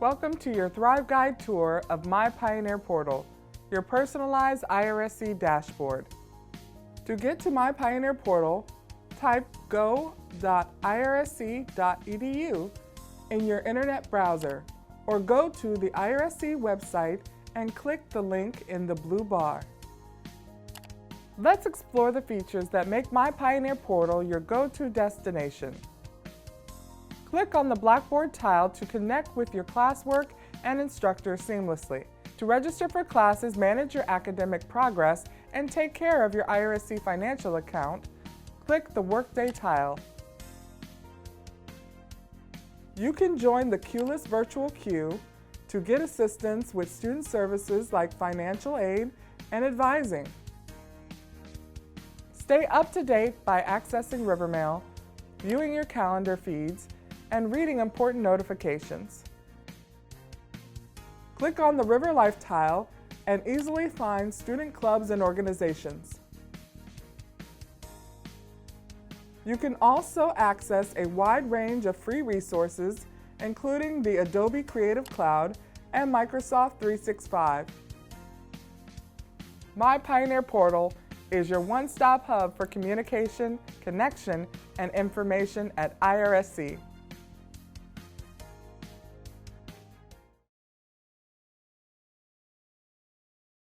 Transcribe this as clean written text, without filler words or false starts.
Welcome to your Thrive Guide tour of MyPioneerPortal, your personalized IRSC dashboard. To get to MyPioneerPortal, type go.irsc.edu in your internet browser, or go to the IRSC website and click the link in the blue bar. Let's explore the features that make MyPioneerPortal your go-to destination. Click on the Blackboard tile to connect with your classwork and instructor seamlessly. To register for classes, manage your academic progress, and take care of your IRSC financial account, click the Workday tile. You can join the QList virtual queue to get assistance with student services like financial aid and advising. Stay up to date by accessing Rivermail, viewing your calendar feeds, and reading important notifications. Click on the River Life tile and easily find student clubs and organizations. You can also access a wide range of free resources, including the Adobe Creative Cloud and Microsoft 365. MyPioneerPortal is your one-stop hub for communication, connection, and information at IRSC.